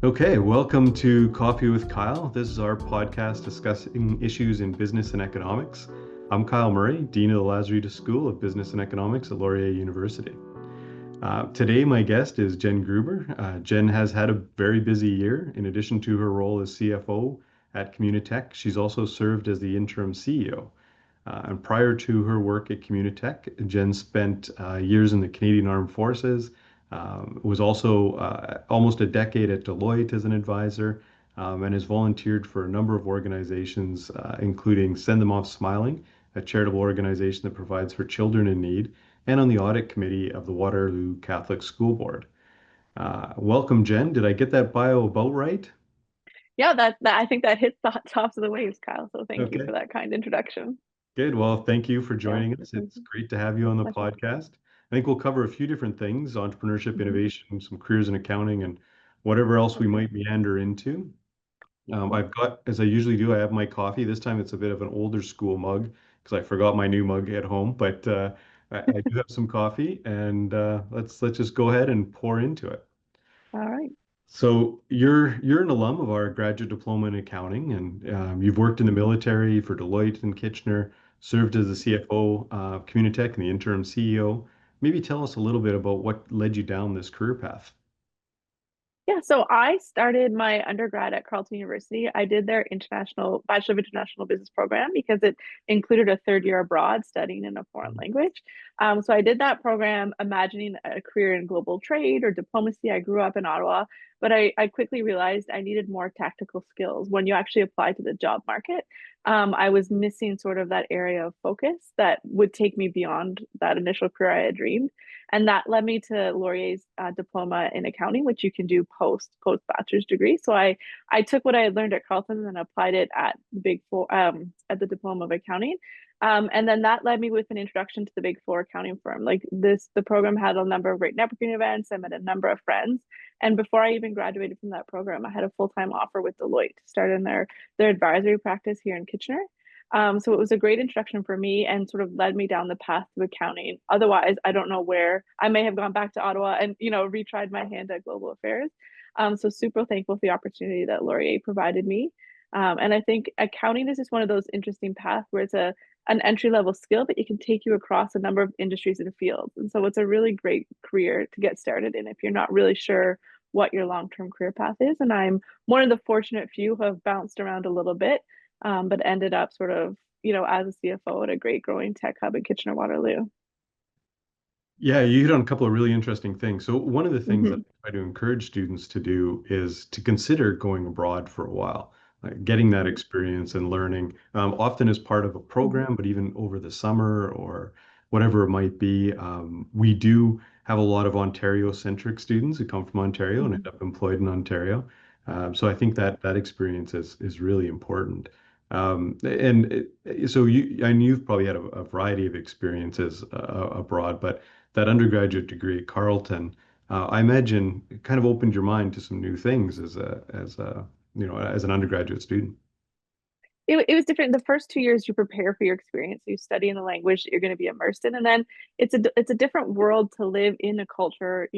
Okay, welcome to Coffee with Kyle. This is our podcast discussing issues in business and economics. I'm Kyle Murray, Dean of the Lazaridis School of Business and Economics at Laurier University. Today, my guest is Jen Gruber. Jen has had a very busy year. In addition to her role as CFO at Communitech, she's also served as the interim CEO. And prior to her work at Communitech, Jen spent years in the Canadian Armed Forces, was also almost a decade at Deloitte as an advisor, and has volunteered for a number of organizations, including Send Them Off Smiling, a charitable organization that provides for children in need, and on the audit committee of the Waterloo Catholic School Board. Welcome, Jen. Did I get that bio about right? Yeah, that I think that hits the tops of the waves, Kyle. So thank you Okay. for that kind introduction. Good. Well, thank you for Yeah, joining us. It's mhm, great to have you on the pleasure. podcast. I think we'll cover a few different things, entrepreneurship, Hmm. innovation, some careers in accounting, and whatever else we Okay. might meander into. Mhm. I've got, as I usually do, I have my coffee. This time it's a bit of an older school mug because I forgot my new mug at home, but I do have some coffee, and let's just go ahead and pour into it. All right. So you're an alum of our graduate diploma in accounting, and you've worked in the military for Deloitte and Kitchener, served as the CFO of Communitech and the interim CEO. Maybe tell us a little bit about what led you down this career path. Yeah, so I started my undergrad at Carleton University. I did their international Bachelor of International Business program because it included a third year abroad studying in a foreign language. So I did that program imagining a career in global trade or diplomacy. I grew up in Ottawa, but I quickly realized I needed more tactical skills when you actually apply to the job market. I was missing sort of that area of focus that would take me beyond that initial career I had dreamed. And that led me to Laurier's diploma in accounting, which you can do post bachelor's degree. So I took what I had learned at Carleton and applied it at the Big Four at the diploma of accounting. And then that led me with an introduction to the Big Four accounting firm. Like this, the program had a number of great networking events. I met a number of friends. And before I even graduated from that program, I had a full-time offer with Deloitte to start in their advisory practice here in Kitchener. So it was a great introduction for me and sort of led me down the path to accounting. Otherwise, I don't know where I may have gone back to Ottawa and retried my hand at global affairs. So super thankful for the opportunity that Laurier provided me. And I think accounting is just one of those interesting paths where it's an entry level skill, but it can take you across a number of industries and fields. And so it's a really great career to get started in if you're not really sure what your long term career path is. And I'm one of the fortunate few who have bounced around a little bit, but ended up sort of, as a CFO at a great growing tech hub in Kitchener Waterloo. Yeah, you hit on a couple of really interesting things. So one of the things that Hmm. I try to encourage students to do is to consider going abroad for a while, getting that experience and learning, often as part of a Hmm. program, but even over the summer or whatever it might be. We do have a lot of Ontario-centric students who come from Ontario and Hmm. end up employed in Ontario. So I think that that experience is really important. So and you've probably had a variety of experiences abroad, but that undergraduate degree at Carleton, I imagine it kind of opened your mind to some new things as an undergraduate student. It was different. The first 2 years you prepare for your experience. You study in the language that you're going to be immersed in, and then it's a different world to live in a culture,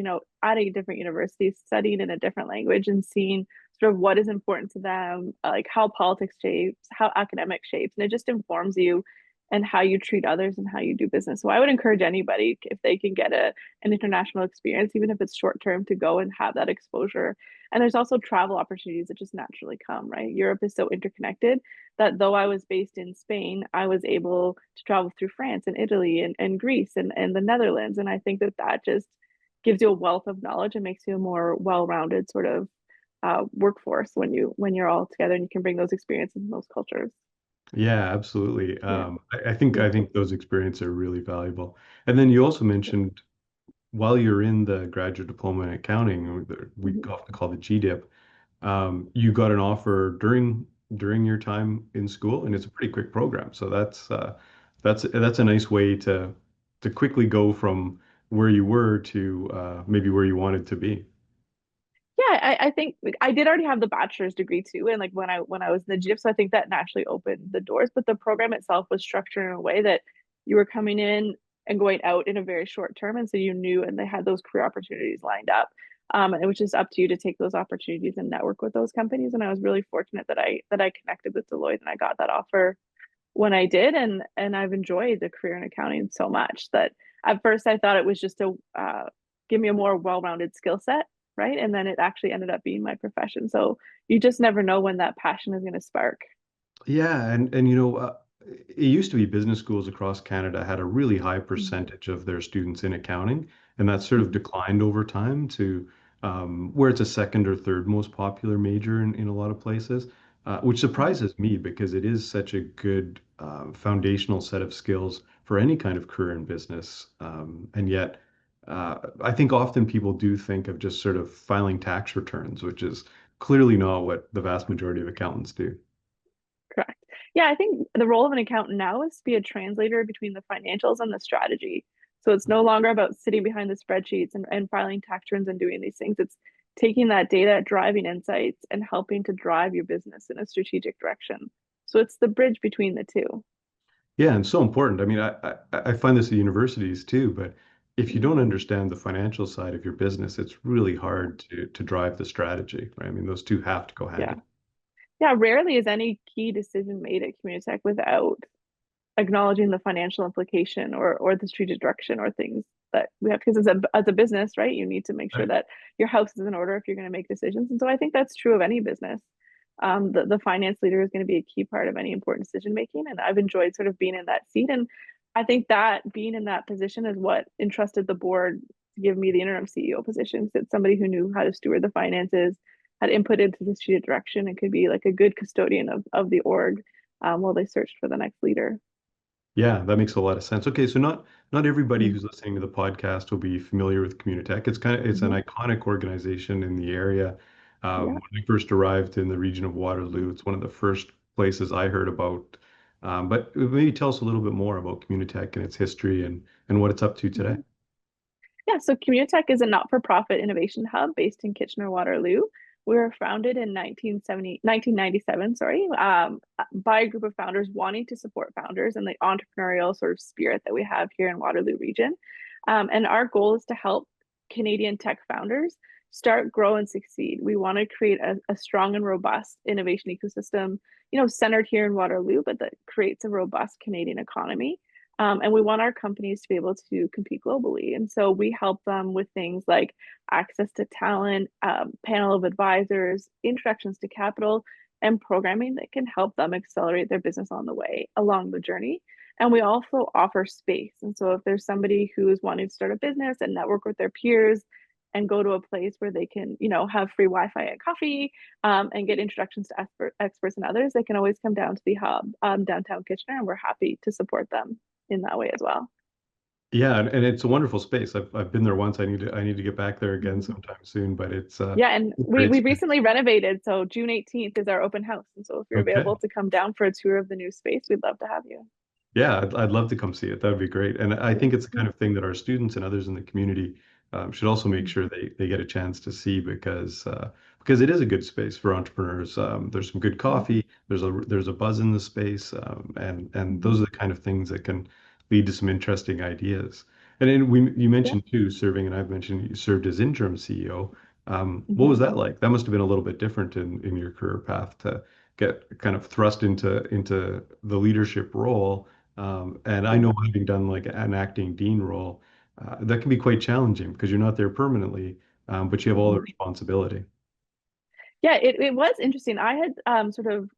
at a different university, studying in a different language and seeing sort of what is important to them, like how politics shapes, how academic shapes, and it just informs you and how you treat others and how you do business. So I would encourage anybody if they can get an international experience, even if it's short term, to go and have that exposure. And there's also travel opportunities that just naturally come, right? Europe is so interconnected that though I was based in Spain, I was able to travel through France and Italy and Greece and the Netherlands. And I think that just gives you a wealth of knowledge and makes you a more well-rounded sort of workforce when you're all together and you can bring those experiences and those cultures. Yeah, absolutely. Yeah. I think those experiences are really valuable. And then you also mentioned while you're in the graduate diploma in accounting, or we Mhm. often call it GDip, you got an offer during your time in school, and it's a pretty quick program. So that's a nice way to quickly go from where you were to maybe where you wanted to be. Yeah, I think like, I did already have the bachelor's degree too, and like when I was in the GDip, so I think that naturally opened the doors. But the program itself was structured in a way that you were coming in and going out in a very short term, and so you knew, and they had those career opportunities lined up. and it was just up to you to take those opportunities and network with those companies. And I was really fortunate that I connected with Deloitte and I got that offer when I did, and I've enjoyed the career in accounting so much that at first I thought it was just to give me a more well-rounded skill set, right? And then it actually ended up being my profession. So you just never know when that passion is going to spark. Yeah, and it used to be business schools across Canada had a really high percentage of their students in accounting, and that sort of Mhm. declined over time to where it's a second or third most popular major in a lot of places, which Mhm. surprises me because it is such a good foundational set of skills for any kind of career in business. And yet, I think often people do think of just sort of filing tax returns, which is clearly not what the vast majority of accountants do. Correct. Yeah, I think the role of an accountant now is to be a translator between the financials and the strategy. So it's no longer about sitting behind the spreadsheets and filing tax returns and doing these things. It's taking that data, driving insights, and helping to drive your business in a strategic direction. So it's the bridge between the two. Yeah, and so important. I mean, I find this at universities too, but if you Mhm. don't understand the financial side of your business, it's really hard to drive the strategy, right? I mean, those two have to go hand Yeah. in. Yeah, rarely is any key decision made at Communitech without acknowledging the financial implication or the strategic direction or things that we have, because as a business, right, you need to make sure Right. that your house is in order if you're going to make decisions. And so I think that's true of any business. The finance leader is going to be a key part of any important decision making, and I've enjoyed sort of being in that seat. And I think that being in that position is what entrusted the board to give me the interim CEO position. So it's somebody who knew how to steward the finances, had input into the strategic direction, and could be like a good custodian of the org while they searched for the next leader. Yeah, that makes a lot of sense. Okay, so not everybody Mm-hmm. who's listening to the podcast will be familiar with Communitech. It's an Mm-hmm. iconic organization in the area. Yeah. When I first arrived in the region of Waterloo, it's one of the first places I heard about. But maybe tell us a little bit more about Communitech and its history and what it's up to today. Mhm. Yeah, so Communitech is a not-for-profit innovation hub based in Kitchener-Waterloo. We were founded in 1997, sorry, by a group of founders wanting to support founders and the entrepreneurial sort of spirit that we have here in Waterloo region. And our goal is to help Canadian tech founders start, grow, and succeed. We want to create a strong and robust innovation ecosystem, centered here in Waterloo, but that creates a robust Canadian economy. And we want our companies to be able to compete globally. And so we help them with things like access to talent, panel of advisors, introductions to capital, and programming that can help them accelerate their business on the way along the journey. And we also offer space. And so if there's somebody who is wanting to start a business and network with their peers and go to a place where they can, have free Wi-Fi and coffee, and get introductions to experts and others, they can always come down to the hub, downtown Kitchener, and we're happy to support them in that way as well. Yeah, and it's a wonderful space. I've been there once. I need to get back there again Mhm. sometime soon, but it's Yeah, and a we great we space. recently renovated, so June 18th is our open house. And so if you're Okay. available to come down for a tour of the new space, we'd love to have you. Yeah, I'd love to come see it. That would be great. And I Yeah. think it's the Yeah. kind of thing that our students and others in the community should also make Mhm. sure they get a chance to see because it is a good space for entrepreneurs. There's some good Mhm. coffee. There's a buzz in the space, and Mhm. those are the kind of things that can lead to some interesting ideas. And then you Yeah. mentioned too serving, and I've mentioned you served as interim CEO. What Mhm. was that like? That must have been a little bit different in your career path to get kind of thrust into the leadership role. And I Yeah. know having done like an acting dean role, that can be quite challenging because you're not there permanently, but you have all the Mhm. responsibility. Yeah, it was interesting. I had sort of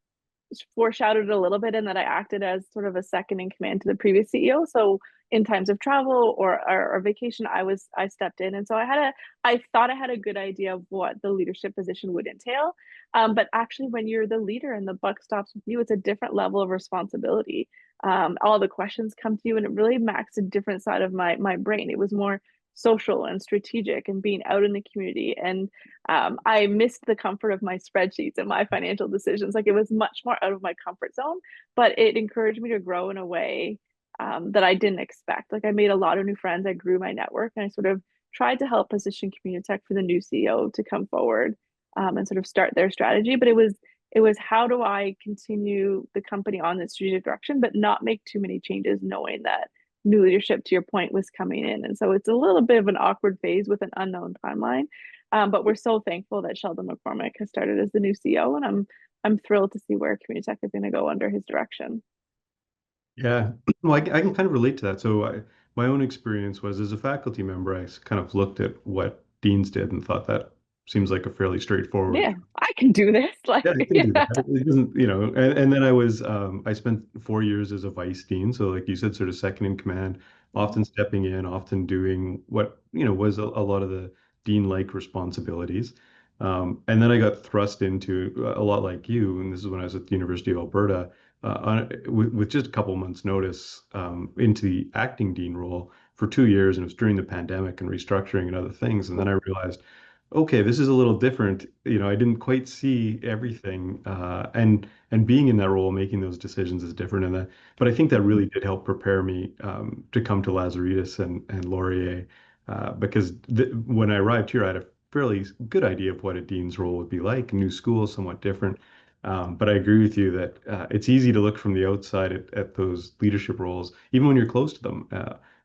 foreshadowed a little bit in that I acted as sort of a second in command to the previous CEO. So in times of travel or vacation, I stepped in, and so I thought I had a good idea of what the leadership position would entail. But actually, when you're the leader and the buck stops with you, it's a different level of responsibility. All the questions come to you, and it really maxed a different side of my brain. It was more social and strategic and being out in the community, and I missed the comfort of my spreadsheets and my financial decisions. Like it was much more out of my comfort zone, but it encouraged me to grow in a way that I didn't expect. Like I made a lot of new friends, I grew my network, and I sort of tried to help position Communitech for the new CEO to come forward, and sort of start their strategy. But it was how do I continue the company on this strategic direction, but not make too many changes, knowing that new leadership, to your point, was coming in. And so it's a little bit of an awkward phase with an unknown timeline. But we're so thankful that Sheldon McCormick has started as the new CEO, and I'm thrilled to see where Communitech is going to go under his direction. Yeah, well, I can kind of relate to that. So my own experience was as a faculty member, kind of looked at what deans did and thought that seems like a fairly straightforward. Yeah, I can do this. Yeah, Like, I can do yeah. that. It doesn't, and then I spent 4 years as a vice dean. So like you said, sort of second in command, often stepping in, often doing what, was a lot of the dean-like responsibilities. And then I got thrust into a lot like you, and this is when I was at the University of Alberta, with just a couple months notice, into the acting dean role for 2 years. And it was during the pandemic and restructuring and other things. And then I realized, okay, this is a little different. I didn't quite see everything, and being in that role, making those decisions is different. But I think that really did help prepare me to come to Lazaridis and Laurier, because when I arrived here, I had a fairly good idea of what a dean's role would be like. New school, somewhat different. But I agree with you that it's easy to look from the outside at those leadership roles, even when you're close to them,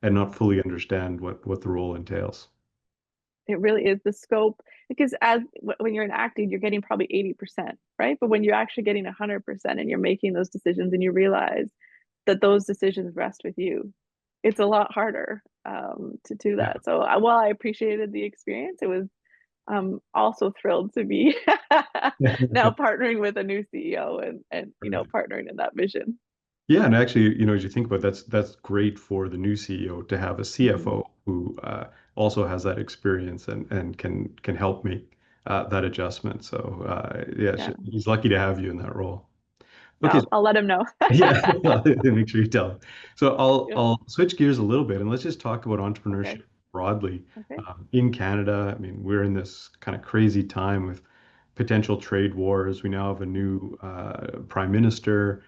and not fully understand what the role entails. It really is the scope, because when you're in acting, you're getting probably 80%, right? But when you're actually getting 100% and you're making those decisions and you realize that those decisions rest with you, it's a lot harder to do Yeah. that. So while I appreciated the experience, it was also thrilled to be now partnering with a new CEO and partnering in that vision. Yeah, and actually, as you think about it, that's great for the new CEO to have a Mhm. CFO who also has that experience and can help make that adjustment. So yeah, Yeah, he's lucky to have you in that role. Okay, I'll let him know. yeah, make sure you tell him. So I'll Yep. I'll switch gears a little bit and let's just talk about Okay. entrepreneurship broadly. Okay. In Canada, I mean, we're in this kind of crazy time with potential trade wars. We now have a new prime minister.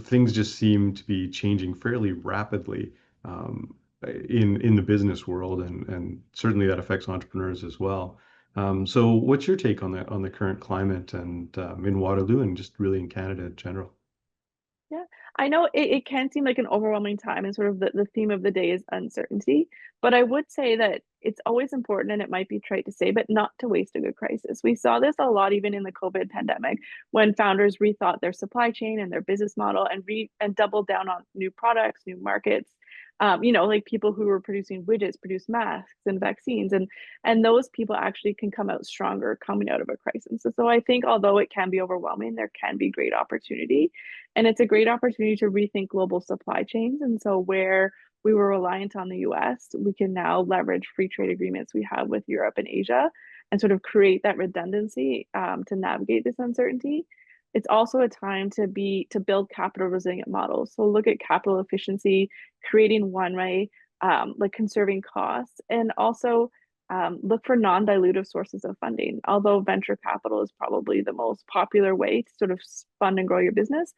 Things just seem to be changing fairly rapidly in the business world, and certainly that affects entrepreneurs as well. So what's your take on the current climate and in Waterloo and just really in Canada in general? Yeah, I know it can seem like an overwhelming time, and sort of the theme of the day is uncertainty. But I would say that it's always important, and it might be trite to say, but not to waste a good crisis. We saw this a lot even in the COVID pandemic when founders rethought their supply chain and their business model and doubled down on new products, new markets. Like people who were producing widgets, produce masks and vaccines, and those people actually can come out stronger coming out of a crisis. So I think although it can be overwhelming, there can be great opportunity. And it's a great opportunity to rethink global supply chains. And so, where we were reliant on the US, we can now leverage free trade agreements we have with Europe and Asia and sort of create that redundancy to navigate this uncertainty. It's also a time to build capital resilient models. So look at capital efficiency, creating one way, like conserving costs, and also look for non-dilutive sources of funding. Although venture capital is probably the most popular way to sort of fund and grow your business,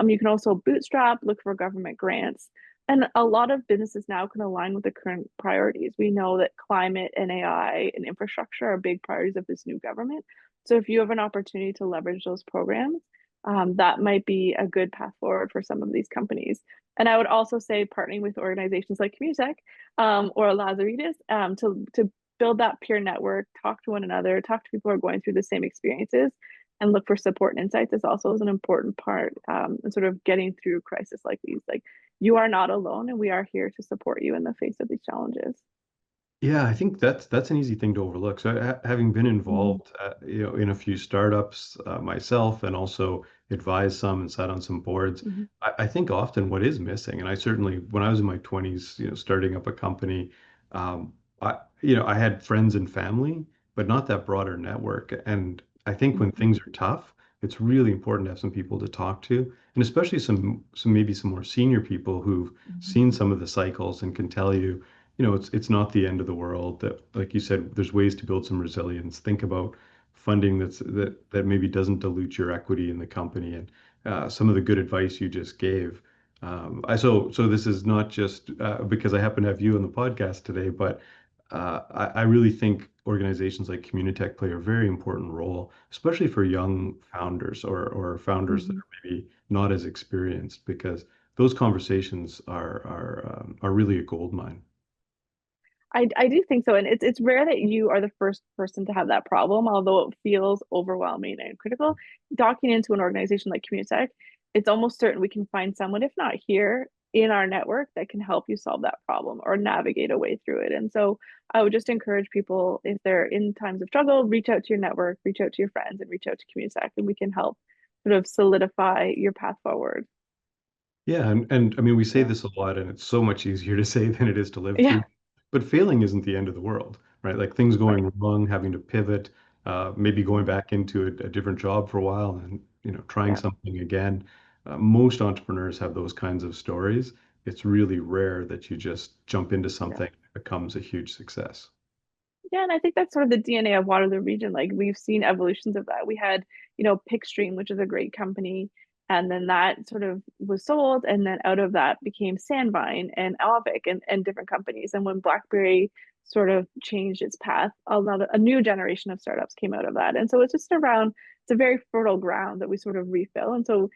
you can also bootstrap, look for government grants. And a lot of businesses now can align with the current priorities. We know that climate and AI and infrastructure are big priorities of this new government. So if you have an opportunity to leverage those programs, that might be a good path forward for some of these companies. And I would also say partnering with organizations like Communitech or Lazaridis to build that peer network, talk to one another, talk to people who are going through the same experiences, and look for support and insights is also an important part in sort of getting through crisis like these. Like you are not alone, and we are here to support you in the face of these challenges. Yeah, I think that's an easy thing to overlook. So having been Mm-hmm. involved, in a few startups myself, and also advised some and sat on some boards, Mm-hmm. I think often what is missing, and I certainly when I was in my 20s, starting up a company, um, I had friends and family, but not that broader network. And I think when Mm-hmm. things are tough, it's really important to have some people to talk to, and especially some maybe some more senior people who've Mm-hmm. seen some of the cycles and can tell you it's not the end of the world. That, like you said, there's ways to build some resilience. Think about funding that maybe doesn't dilute your equity in the company, and some of the good advice you just gave. So this is not just because I happen to have you on the podcast today, but I really think organizations like Communitech play a very important role, especially for young founders or founders that Mm-hmm. are maybe not as experienced, because those conversations are really a gold mine. I do think so. And it's rare that you are the first person to have that problem, although it feels overwhelming and critical. Docking into an organization like Communitech, it's almost certain we can find someone, if not here, in our network that can help you solve that problem or navigate a way through it. And so I would just encourage people, if they're in times of struggle, reach out to your network, reach out to your friends, and reach out to Communitech, and we can help sort of solidify your path forward. Yeah, and I mean, we say this a lot, and it's so much easier to say than it is to live Yeah, through. But failing isn't the end of the world, right? Like things right. going wrong, having to pivot, maybe going back into a different job for a while, and trying Yeah, something again. Most entrepreneurs have those kinds of stories. It's really rare that you just jump into yeah. something that becomes a huge success. Yeah, and I think that's sort of the DNA of Waterloo Region. Like we've seen evolutions of that. We had, Pickstream, which is a great company, and then that sort of was sold, and then out of that became Sandvine and Avic and different companies. And when BlackBerry sort of changed its path, a new generation of startups came out of that. And so it's just around, it's a very fertile ground that we sort of refill. And so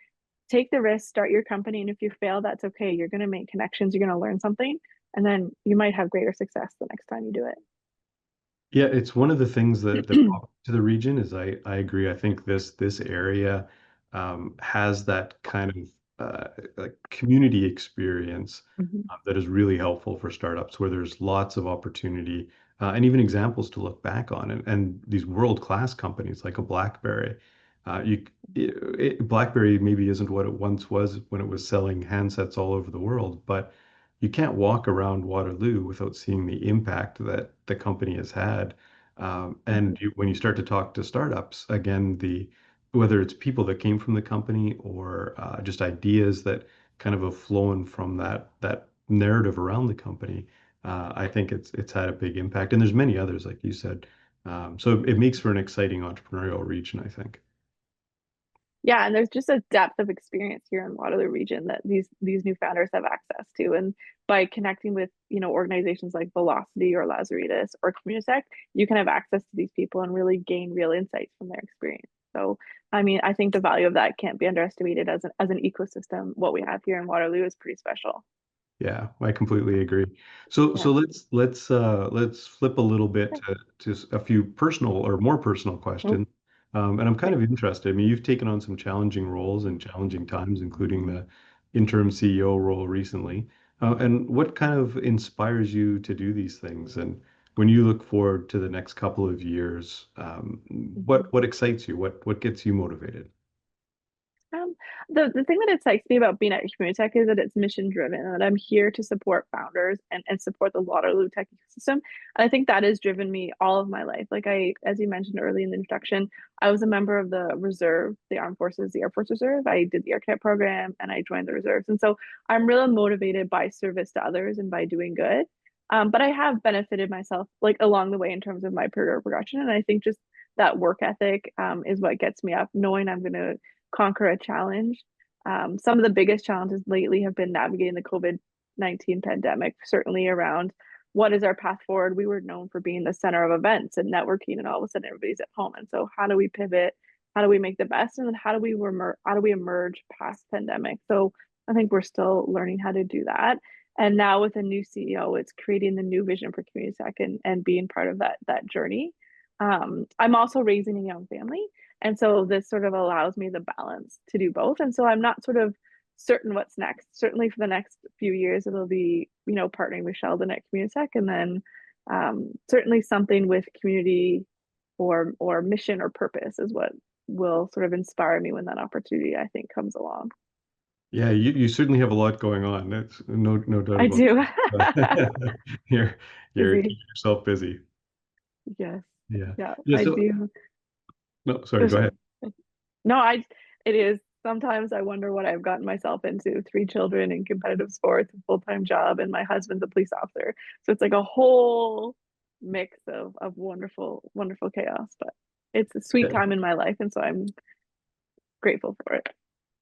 take the risk, start your company, and if you fail, that's okay. You're going to make connections, you're going to learn something, and then you might have greater success the next time you do Yeah, it's one of the things that it. brought me to the region is I agree. I think this area has that kind of like community experience Mhm. that is really helpful for startups where there's lots of opportunity and even examples to look back on. And these world-class companies like a BlackBerry, BlackBerry maybe isn't what it once was when it was selling handsets all over the world, but you can't walk around Waterloo without seeing the impact that the company has had. Mhm. When you start to talk to startups, again, whether it's people that came from the company or just ideas that kind of have flown from that narrative around the company, I think it's had a big impact. And there's many others, like you said. So it makes for an exciting entrepreneurial region, I think. Yeah, and there's just a depth of experience here in Waterloo region that these new founders have access to. And by connecting with, organizations like Velocity or Lazaridis or Communitech, you can have access to these people and really gain real insights from their experience. So, I mean, I think the value of that can't be underestimated as an ecosystem. What we have here in Waterloo is pretty special. Yeah, I completely agree. So Yeah. let's flip a little bit Okay. to a few personal or more personal Oh, questions. And I'm kind okay. of interested. I mean, you've taken on some challenging roles and challenging times, including the interim CEO role recently. And what kind of inspires you to do these things? And when you look forward to the next couple of years, Mhm. what excites you? What gets you motivated? Um, the thing that excites me about being at Communitech is that it's mission driven and that I'm here to support founders and support the Waterloo tech ecosystem. And I think that has driven me all of my life. Like as you mentioned early in the introduction, I was a member of the reserve, the armed forces, the Air Force Reserve. I did the architect program and I joined the reserves. And so I'm really motivated by service to others and by doing good. But I have benefited myself like along the way in terms of my career progression. And I think just that work ethic is what gets me up, knowing I'm going to conquer a challenge. Some of the biggest challenges lately have been navigating the COVID-19 pandemic, certainly around what is our path forward. We were known for being the center of events and networking, and all of a sudden everybody's at home. And so, how do we pivot? How do we make the best? And then how do we emerge past pandemic? So, I think we're still learning how to do that. And now with a new CEO, it's creating the new vision for Communitech and being part of that journey. I'm also raising a young family, and so this sort of allows me the balance to do both. And so I'm not sort of certain what's next. Certainly for the next few years, it'll be, partnering with Sheldon at Communitech, and then certainly something with community or mission or purpose is what will sort of inspire me when that opportunity I think comes along. Yeah, you certainly have a lot going on. That's no doubt I about do. that. You're you're Busy. keeping yourself busy. Yes. Yeah. Yeah, Yeah. I So do. no, sorry, Oh, go ahead. sorry. No, it is. Sometimes I wonder what I've gotten myself into. Three children in competitive sports, a full-time job, and my husband's a police officer. So it's like a whole mix of wonderful, wonderful chaos. But it's a sweet Yeah, time in my life, and so I'm grateful for it.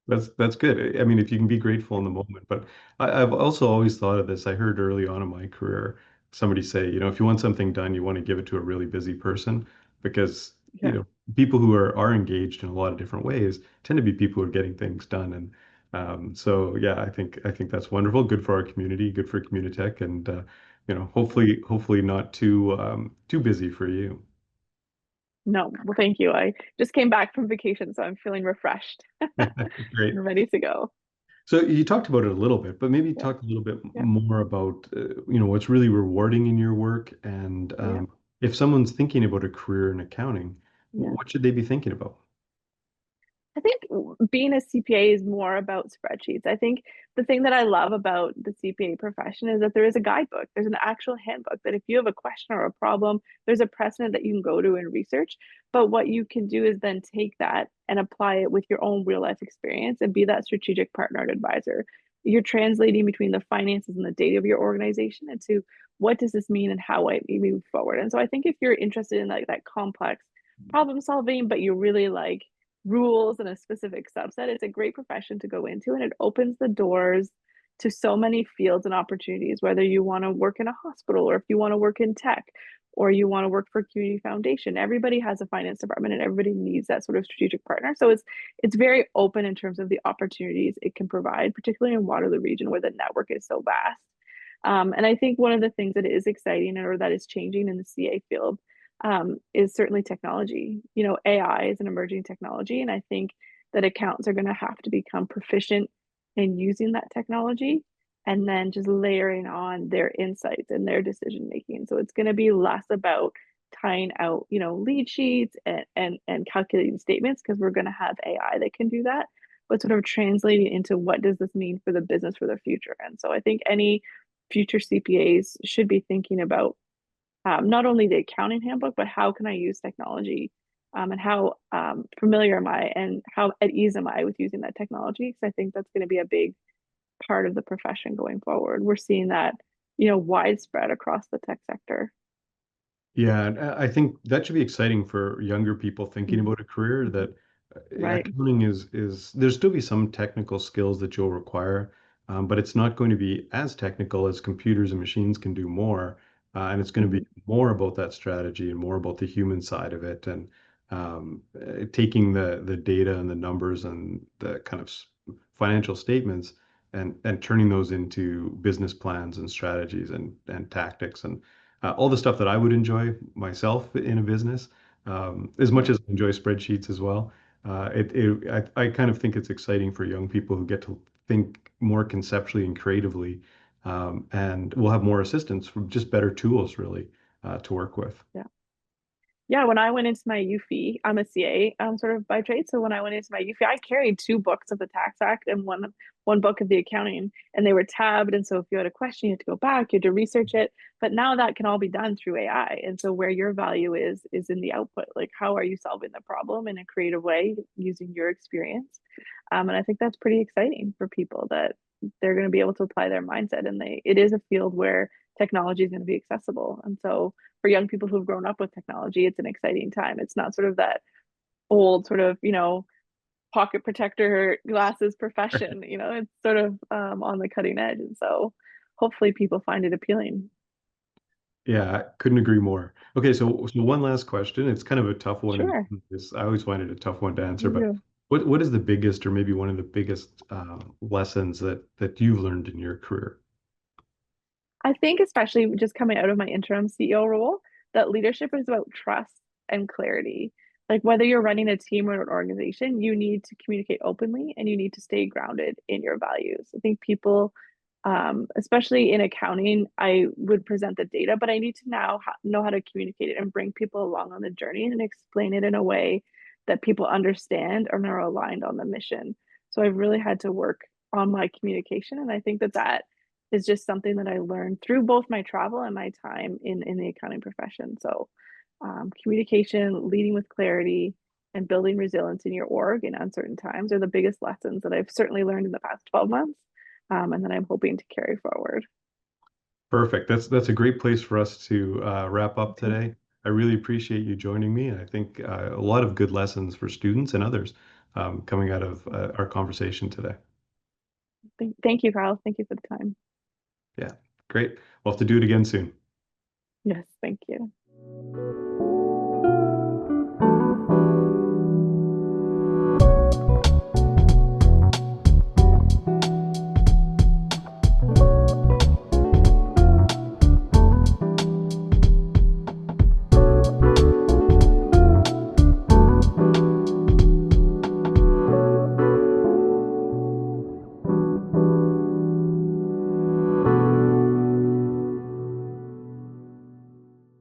that's good. I mean, if you can be grateful in the moment, but I've also always thought of this. I heard early on in my career somebody say, if you want something done, you want to give it to a really busy person because, Yeah. people who are engaged in a lot of different ways tend to be people who are getting things done. And so, yeah, I think that's wonderful. Good for our community, good for Communitech, and hopefully not too busy for you. No, well, thank you. I just came back from vacation, so I'm feeling refreshed Great. and ready to go. So you talked about it a little bit, but maybe Yeah, talk a little bit yeah, more about what's really rewarding in your work, and yeah, if someone's thinking about a career in accounting, yeah. what should they be thinking about? I think being a CPA is more about spreadsheets. I think the thing that I love about the CPA profession is that there is a guidebook. There's an actual handbook that if you have a question or a problem, there's a precedent that you can go to and research. But what you can do is then take that and apply it with your own real life experience and be that strategic partner and advisor. You're translating between the finances and the data of your organization into what does this mean and how we move forward. And so I think if you're interested in like that complex problem solving, but you really like rules in a specific subset, it's a great profession to go into, and it opens the doors to so many fields and opportunities, whether you want to work in a hospital or if you want to work in tech or you want to work for a community foundation. Everybody has a finance department and everybody needs that sort of strategic partner. So it's very open in terms of the opportunities it can provide, particularly in Waterloo region where the network is so vast. And I think one of the things that is exciting or that is changing in the CA field is certainly technology. You know, AI is an emerging technology, and I think that accountants are going to have to become proficient in using that technology and then just layering on their insights and their decision making. So it's going to be less about tying out, you know, lead sheets and calculating statements because we're going to have AI that can do that, but sort of translating into what does this mean for the business for the future. And so I think any future CPAs should be thinking about not only the accounting handbook, but how can I use technology and how familiar am I and how at ease am I with using that technology? Because I think that's going to be a big part of the profession going forward. We're seeing that, you know, widespread across the tech sector. Yeah, and I think that should be exciting for younger people thinking Mm-hmm. about a career Mm-hmm. that Right. accounting is there's still be some technical skills that you'll require, but it's not going to be as technical as computers and machines can do more. And it's going to Mm-hmm. be more about that strategy and more about the human side of it, and taking the data and the numbers and the kind of financial statements and turning those into business plans and strategies and tactics and all the stuff that I would enjoy myself in a business, as much Yeah. as I enjoy spreadsheets as well. I kind of think it's exciting for young people who get to think more conceptually and creatively, and we'll have more assistance from just better tools, really, to work with. Yeah. Yeah, when I went into my UFE, I'm a CA sort of by trade. So when I went into my UFE, I carried two books of the Tax Act and one book of the accounting, and they were tabbed. And so if you had a question, you had to go back, you had to research it. But now that can all be done through AI. And so where your value is in the output. Like how are you solving the problem in a creative way using your experience? And I think that's pretty exciting for people that they're going to be able to apply their mindset. And it is a field where technology is going to be accessible. And so for young people who've grown up with technology, it's an exciting time. It's not sort of that old sort of, you know, pocket protector glasses profession, you know, it's sort of on the cutting edge. And so hopefully people find it appealing. Yeah, I couldn't agree more. Okay, so one last question. It's kind of a tough one, and Sure. I always find it a tough one to answer. Me But too. what is the biggest, or maybe one of the biggest lessons that you've learned in your career? I think, especially just coming out of my interim CEO role, that leadership is about trust and clarity. Like whether you're running a team or an organization, you need to communicate openly and you need to stay grounded in your values. I think people, especially in accounting, I would present the data, but I need to now know how to communicate it and bring people along on the journey and explain it in a way that people understand and are aligned on the mission. So I've really had to work on my communication, and I think that is just something that I learned through both my travel and my time in the accounting profession. So, communication, leading with clarity, and building resilience in your org in uncertain times are the biggest lessons that I've certainly learned in the past 12 months, and that I'm hoping to carry forward. Perfect. That's a great place for us to wrap up Okay. today. I really appreciate you joining me, and I think a lot of good lessons for students and others coming out of our conversation today. Thank you, Kyle. Thank you for the time. Yeah, great. We'll have to do it again soon. Yes, thank you.